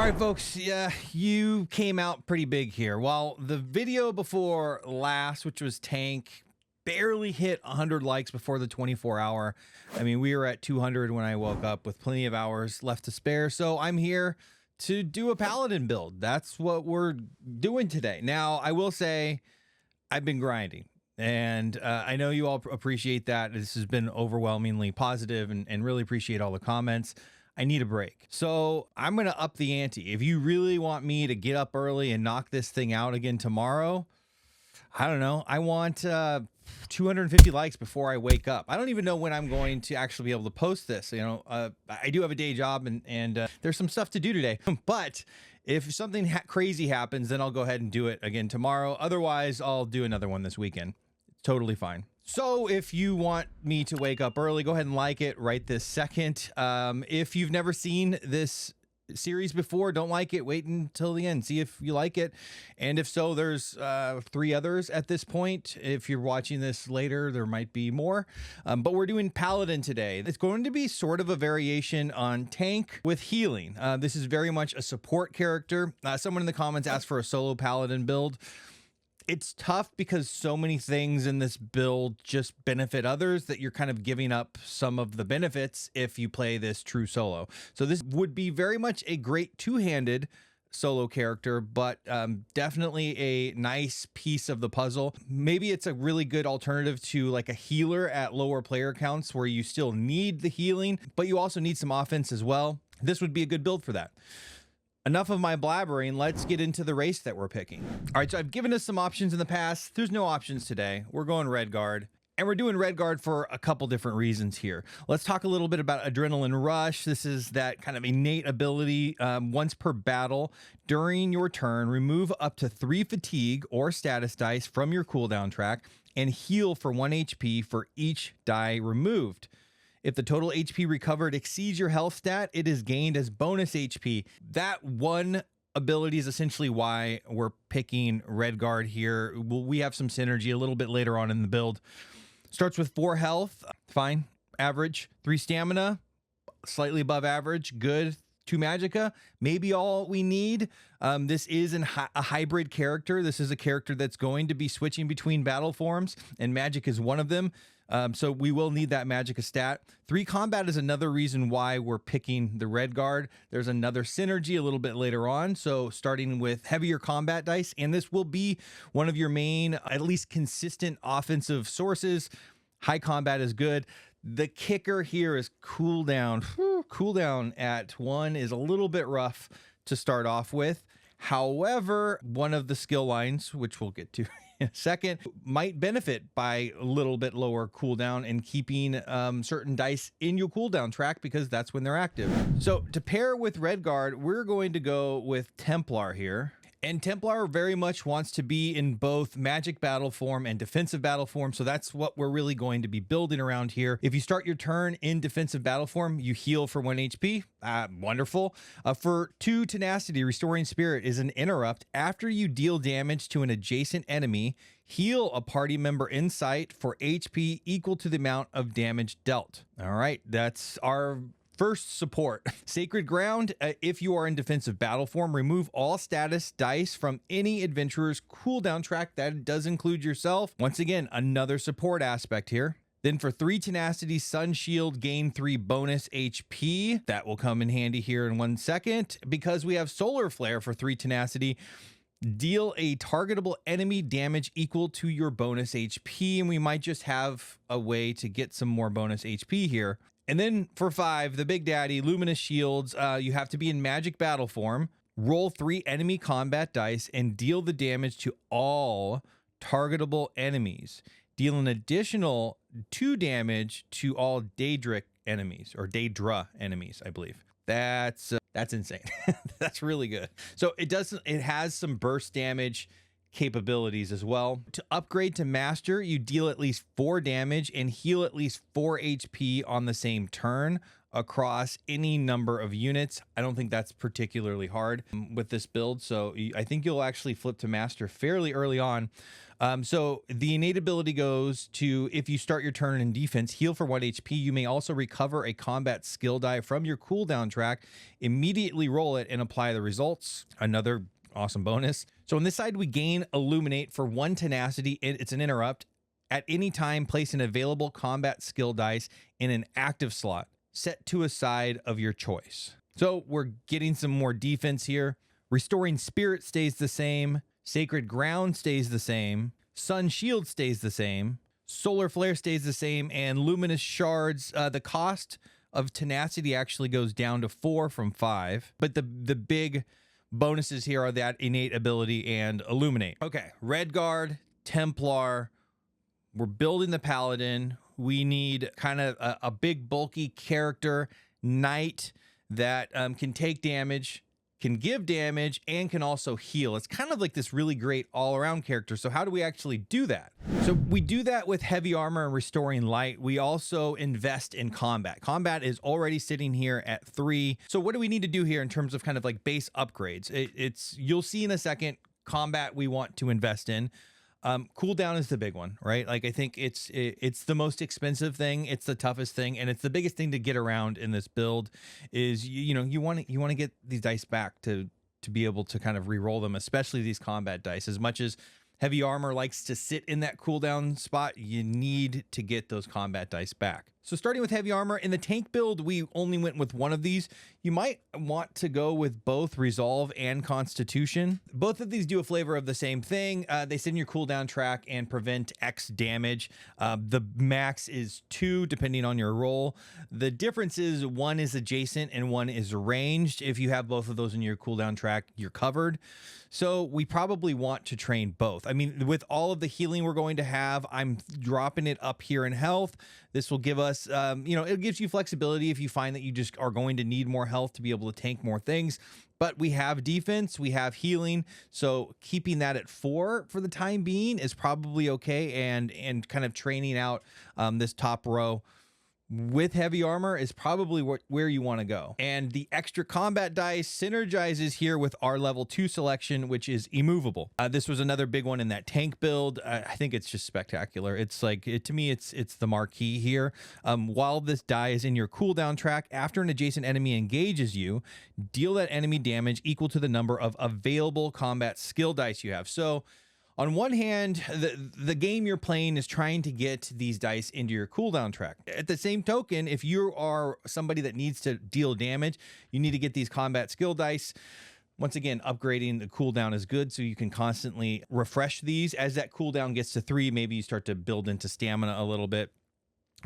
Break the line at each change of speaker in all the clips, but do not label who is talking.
right, folks, yeah, you came out pretty big here. While the video before last, which was Tank, barely hit 100 likes before the 24-hour. I mean, we were at 200 when I woke up with plenty of hours left to spare. So I'm here to do a Paladin build. That's what we're doing today. Now, I will say I've been grinding. And I know you all appreciate that. This has been overwhelmingly positive and really appreciate all the comments. I need a break. So I'm going to up the ante. If you really want me to get up early and knock this thing out again tomorrow, I don't know. I want 250 likes before I wake up. I don't even know when I'm going to actually be able to post this. You know, I do have a day job and there's some stuff to do today. But if something crazy happens, then I'll go ahead and do it again tomorrow. Otherwise, I'll do another one this weekend. It's totally fine. So if you want me to wake up early, go ahead and like it right this second. If you've never seen this series before, don't like it, wait until the end, see if you like it. And if so, there's 3 others at this point. If you're watching this later, there might be more. But we're doing Paladin today. It's going to be sort of a variation on Tank with healing. This is very much a support character. Someone in the comments asked for a solo Paladin build. It's tough because so many things in this build just benefit others that you're kind of giving up some of the benefits if you play this true solo. So this would be very much a great two-handed solo character, but definitely a nice piece of the puzzle. Maybe it's a really good alternative to like a healer at lower player counts where you still need the healing, but you also need some offense as well. This would be a good build for that. Enough of my blabbering, let's get into the race that we're picking. All right, so I've given us some options in the past. There's no options today. We're going Red Guard. And we're doing Red Guard for a couple different reasons here. Let's talk a little bit about Adrenaline Rush. This is that kind of innate ability. Once per battle, during your turn, remove up to 3 fatigue or status dice from your cooldown track and heal for 1 HP for each die removed. If the total HP recovered exceeds your health stat, it is gained as bonus HP. That one ability is essentially why we're picking Red Guard here. We have some synergy a little bit later on in the build. Starts with 4 health, fine, average. 3 stamina, slightly above average, good. 2 magicka, maybe all we need. This is a hybrid character. This is a character that's going to be switching between battle forms, and magic is one of them. So we will need that magicka stat. 3 combat is another reason why we're picking the Red Guard. There's another synergy a little bit later on. So starting with heavier combat dice, and this will be one of your main, at least consistent offensive sources. High combat is good. The kicker here is cooldown. Cooldown at 1 is a little bit rough to start off with. However, one of the skill lines, which we'll get to in a second, might benefit by a little bit lower cooldown and keeping certain dice in your cooldown track because that's when they're active. So to pair with Red Guard, we're going to go with Templar here. And Templar very much wants to be in both magic battle form and defensive battle form. So that's what we're really going to be building around here. If you start your turn in defensive battle form, you heal for 1 HP. Wonderful. For 2 tenacity, restoring spirit is an interrupt. After you deal damage to an adjacent enemy, heal a party member in sight for HP equal to the amount of damage dealt. All right, that's our first support. Sacred Ground, if you are in defensive battle form, remove all status dice from any adventurer's cooldown track. That does include yourself. Once again, another support aspect here. Then for 3 tenacity, Sun Shield, gain 3 bonus HP. That will come in handy here in 1 second. Because we have Solar Flare for 3 tenacity, deal a targetable enemy damage equal to your bonus HP. And we might just have a way to get some more bonus HP here. And then for 5, the Big Daddy, Luminous Shields, you have to be in magic battle form, roll 3 enemy combat dice, and deal the damage to all targetable enemies. Deal an additional 2 damage to all Daedric enemies, or Daedra enemies, I believe. That's insane. That's really good. So it has some burst damage capabilities as well. To upgrade to master, you deal at least 4 damage and heal at least 4 HP on the same turn. across any number of units. I don't think that's particularly hard with this build, so I think you'll actually flip to master fairly early on. So the innate ability goes to, if you start your turn in defense, heal for 1 HP. You may also recover a combat skill die from your cooldown track, immediately roll it, and apply the results. Another awesome bonus. So on this side, we gain Illuminate for 1 tenacity. It's an interrupt. At any time, place an available combat skill dice in an active slot, set to a side of your choice. So we're getting some more defense here. Restoring Spirit stays the same. Sacred Ground stays the same. Sun Shield stays the same. Solar Flare stays the same. And Luminous Shards, the cost of tenacity actually goes down to 4 from 5. But the big bonuses here are that innate ability and Illuminate. Okay, Redguard, Templar. We're building the Paladin. We need kind of a big bulky character, Knight, that can take damage, can give damage, and can also heal. It's kind of like this really great all-around character. So how do we actually do that? So we do that with heavy armor and restoring light. We also invest in combat. Combat is already sitting here at 3. So what do we need to do here in terms of kind of like base upgrades? You'll see in a second, combat we want to invest in. Cooldown is the big one, right? Like I think it's the most expensive thing, it's the toughest thing, and it's the biggest thing to get around in this build. Is you want to get these dice back to be able to kind of re-roll them, especially these combat dice. As much as heavy armor likes to sit in that cooldown spot, you need to get those combat dice back. So starting with heavy armor, in the tank build, we only went with one of these. You might want to go with both Resolve and Constitution. Both of these do a flavor of the same thing. They sit in your cooldown track and prevent X damage. The max is 2, depending on your role. The difference is one is adjacent and one is ranged. If you have both of those in your cooldown track, you're covered. So we probably want to train both. I mean, with all of the healing we're going to have, I'm dropping it up here in health. This will give us, it gives you flexibility if you find that you just are going to need more health to be able to tank more things. But we have defense, we have healing, so keeping that at 4 for the time being is probably okay, and kind of training out this top row with heavy armor is probably where you want to go. And the extra combat dice synergizes here with our level 2 selection, which is immovable. This was another big one in that tank build. I think it's just spectacular. It's like, to me, it's the marquee here. While this die is in your cooldown track, after an adjacent enemy engages you, deal that enemy damage equal to the number of available combat skill dice you have. So on one hand, the game you're playing is trying to get these dice into your cooldown track. At the same token, if you are somebody that needs to deal damage, you need to get these combat skill dice. Once again, upgrading the cooldown is good, so you can constantly refresh these. As that cooldown gets to 3, maybe you start to build into stamina a little bit.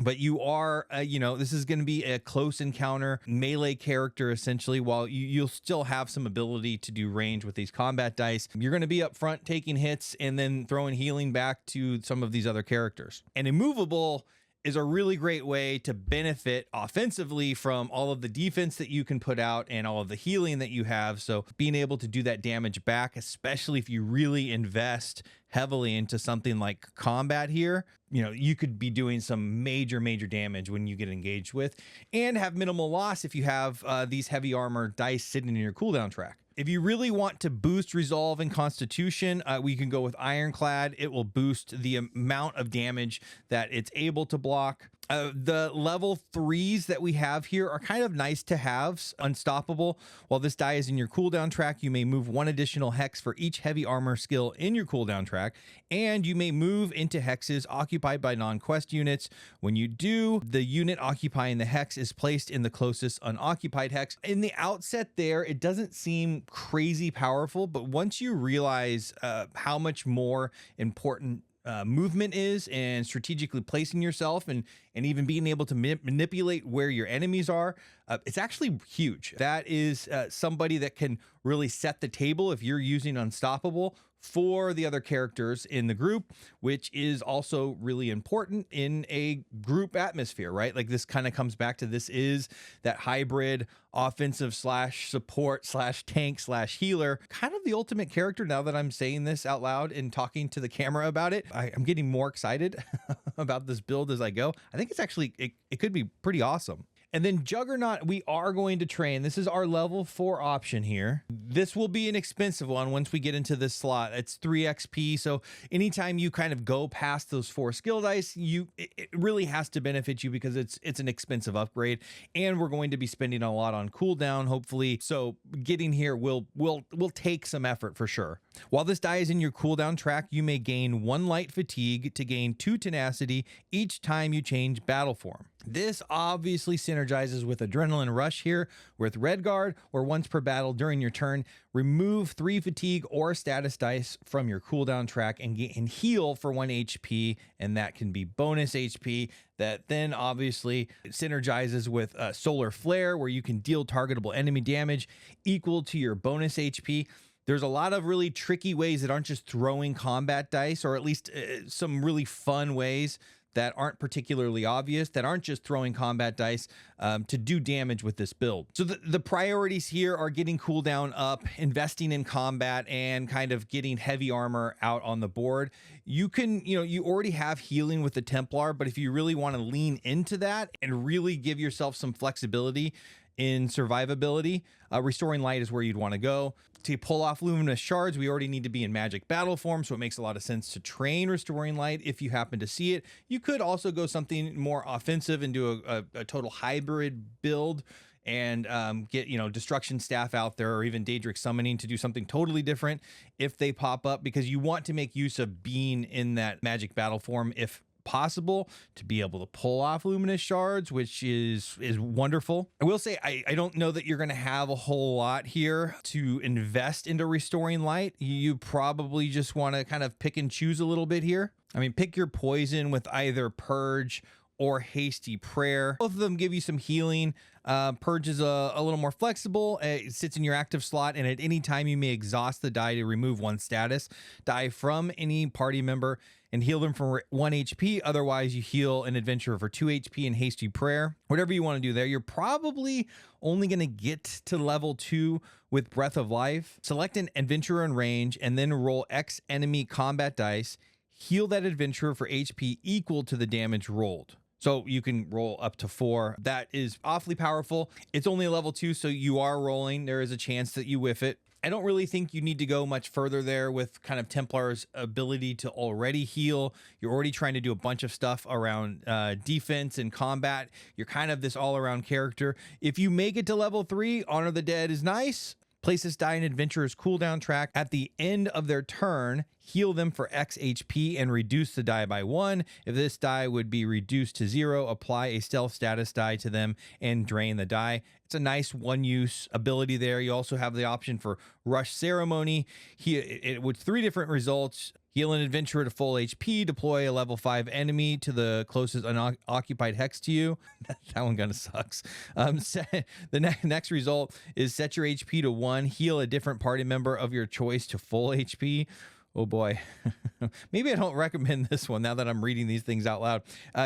But you are, this is going to be a close encounter melee character, essentially, while you'll still have some ability to do range with these combat dice. You're going to be up front taking hits and then throwing healing back to some of these other characters. And immovable is a really great way to benefit offensively from all of the defense that you can put out and all of the healing that you have. So being able to do that damage back, especially if you really invest heavily into something like combat here, you could be doing some major damage when you get engaged with, and have minimal loss if you have these heavy armor dice sitting in your cooldown track. If you really want to boost Resolve and Constitution, we can go with Ironclad. It will boost the amount of damage that it's able to block. The level 3s that we have here are kind of nice to have. Unstoppable. While this die is in your cooldown track, you may move 1 additional hex for each heavy armor skill in your cooldown track, and you may move into hexes occupied by non-quest units. When you do, the unit occupying the hex is placed in the closest unoccupied hex. In the outset there, it doesn't seem crazy powerful, but once you realize how much more important movement is, and strategically placing yourself and even being able to manipulate where your enemies are, it's actually huge. That is somebody that can really set the table if you're using Unstoppable for the other characters in the group, which is also really important in a group atmosphere, right? Like, this kind of comes back to, this is that hybrid offensive slash support slash tank slash healer, kind of the ultimate character. Now that I'm saying this out loud and talking to the camera about it, I'm getting more excited about this build as I go. I think it's actually, it could be pretty awesome. And then Juggernaut, we are going to train. This is our level 4 option here. This will be an expensive one once we get into this slot. It's 3 XP. So anytime you kind of go past those 4 skill dice, it really has to benefit you because it's an expensive upgrade. And we're going to be spending a lot on cooldown, hopefully. So getting here will take some effort for sure. While this die is in your cooldown track, you may gain 1 light fatigue to gain 2 tenacity each time you change battle form. This obviously synergizes with Adrenaline Rush here with Redguard, where once per battle during your turn, remove 3 fatigue or status dice from your cooldown track and heal for 1 HP, and that can be bonus HP. That then obviously synergizes with Solar Flare, where you can deal targetable enemy damage equal to your bonus HP. There's a lot of really tricky ways that aren't just throwing combat dice, or at least some really fun ways that aren't particularly obvious, that aren't just throwing combat dice to do damage with this build. So the priorities here are getting cooldown up, investing in combat, and kind of getting heavy armor out on the board. You can, you already have healing with the Templar, but if you really want to lean into that and really give yourself some flexibility in survivability, Restoring Light is where you'd want to go. To pull off Luminous Shards, we already need to be in magic battle form, so it makes a lot of sense to train Restoring Light if you happen to see it. You could also go something more offensive and do a total hybrid build and get, Destruction Staff out there, or even Daedric Summoning to do something totally different if they pop up, because you want to make use of being in that magic battle form if possible to be able to pull off Luminous Shards, which is wonderful. I will say I don't know that you're going to have a whole lot here to invest into Restoring Light. You probably just want to kind of pick and choose a little bit here. I mean, pick your poison with either Purge or Hasty Prayer. Both of them give you some healing. Purge is a little more flexible. It sits in your active slot, and at any time you may exhaust the die to remove 1 status die from any party member and heal them for 1 HP. Otherwise, you heal an adventurer for 2 HP in Hasty Prayer. Whatever you want to do there. You're probably only going to get to level 2 with Breath of Life. Select an adventurer in range and then roll X enemy combat dice. Heal that adventurer for HP equal to the damage rolled. So you can roll up to 4. That is awfully powerful. It's only a level 2, so you are rolling. There is a chance that you whiff it. I don't really think you need to go much further there with kind of Templar's ability to already heal. You're already trying to do a bunch of stuff around defense and combat. You're kind of this all-around character. If you make it to level 3, Honor the Dead is nice. Place this die in Adventurer's cooldown track. At the end of their turn, heal them for X HP and reduce the die by 1. If this die would be reduced to 0, apply a stealth status die to them and drain the die. It's a nice one-use ability there. You also have the option for Rush Ceremony. With 3 different results. Heal an adventurer to full HP, deploy a level 5 enemy to the closest unoccupied hex to you. That one kind of sucks. The next result is set your HP to 1, heal a different party member of your choice to full HP. Oh boy. Maybe I don't recommend this one now that I'm reading these things out loud.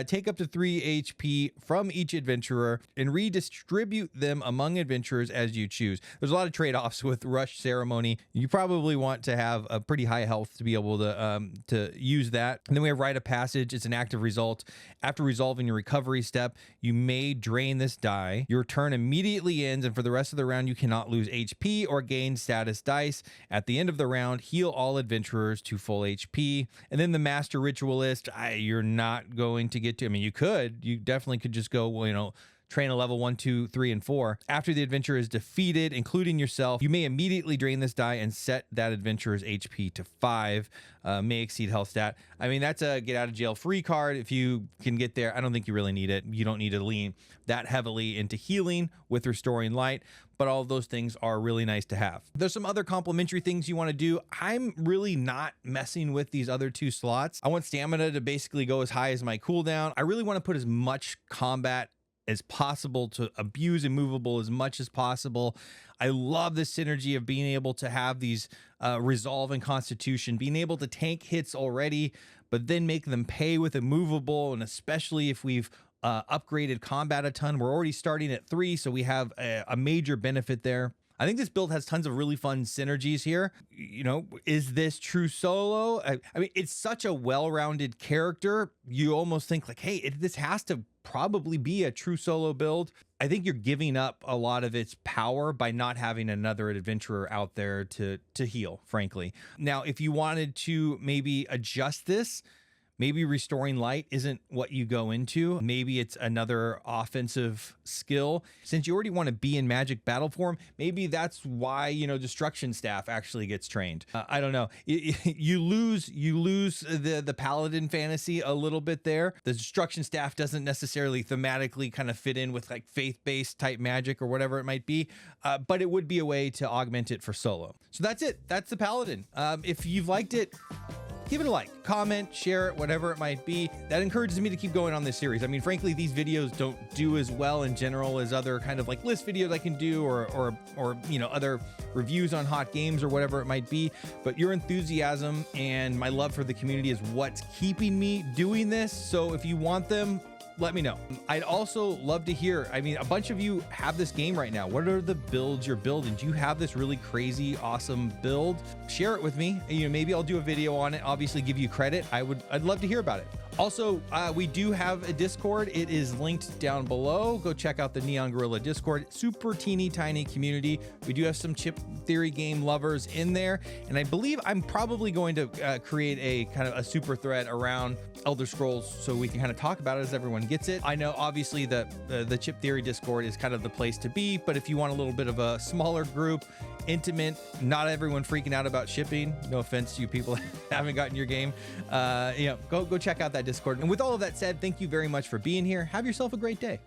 Take up to 3 HP from each adventurer and redistribute them among adventurers as you choose. There's a lot of trade-offs with Rush Ceremony. You probably want to have a pretty high health to be able to use that. And then we have Rite of Passage. It's an active result. After resolving your recovery step, you may drain this die. Your turn immediately ends, and for the rest of the round, you cannot lose HP or gain status dice. At the end of the round, heal all adventurers to full HP. And then the Master Ritualist, you're not going to get to. I mean, you definitely could just go, train a level 1, 2, 3, and 4. After the adventurer is defeated, including yourself, you may immediately drain this die and set that adventurer's HP to 5. May exceed health stat. I mean, that's a get out of jail free card. If you can get there, I don't think you really need it. You don't need to lean that heavily into healing with Restoring Light, but all of those things are really nice to have. There's some other complementary things you want to do. I'm really not messing with these other 2 slots. I want stamina to basically go as high as my cooldown. I really want to put as much combat as possible to abuse immovable as much as possible. I love this synergy of being able to have these resolve and constitution, being able to tank hits already, but then make them pay with immovable. And especially if we've upgraded combat a ton, we're already starting at 3, so we have a major benefit there. I think this build has tons of really fun synergies here. You know, is this true solo? I mean, it's such a well-rounded character. You almost think like, hey, this has to probably be a true solo build. I think you're giving up a lot of its power by not having another adventurer out there to heal, frankly. Now, if you wanted to maybe adjust this, maybe restoring light isn't what you go into. Maybe it's another offensive skill. Since you already want to be in magic battle form, maybe that's why, you know, destruction staff actually gets trained. I don't know. You lose the paladin fantasy a little bit there. The destruction staff doesn't necessarily thematically kind of fit in with like faith-based type magic or whatever it might be, but it would be a way to augment it for solo. So that's it. That's the paladin. If you've liked it, give it a like, comment, share it, whatever it might be. That encourages me to keep going on this series. I mean, frankly, these videos don't do as well in general as other kind of like list videos I can do or you know, other reviews on hot games or whatever it might be. But your enthusiasm and my love for the community is what's keeping me doing this. So if you want them, let me know. I'd also love to hear, I mean, a bunch of you have this game right now. What are the builds you're building? Do you have this really crazy, awesome build? Share it with me. You know, maybe I'll do a video on it, obviously give you credit. I'd love to hear about it. Also, we do have a Discord. It is linked down below. Go check out the Neon Gorilla Discord. Super teeny tiny community. We do have some chip theory game lovers in there. And I believe I'm probably going to create a kind of a super thread around Elder Scrolls so we can kind of talk about it as everyone gets it. I know obviously the chip theory Discord is kind of the place to be, but if you want a little bit of a smaller group, intimate, not everyone freaking out about shipping, no offense to you people that haven't gotten your game, you know, go check out that Discord. And with all of that said, thank you very much for being here. Have yourself a great day.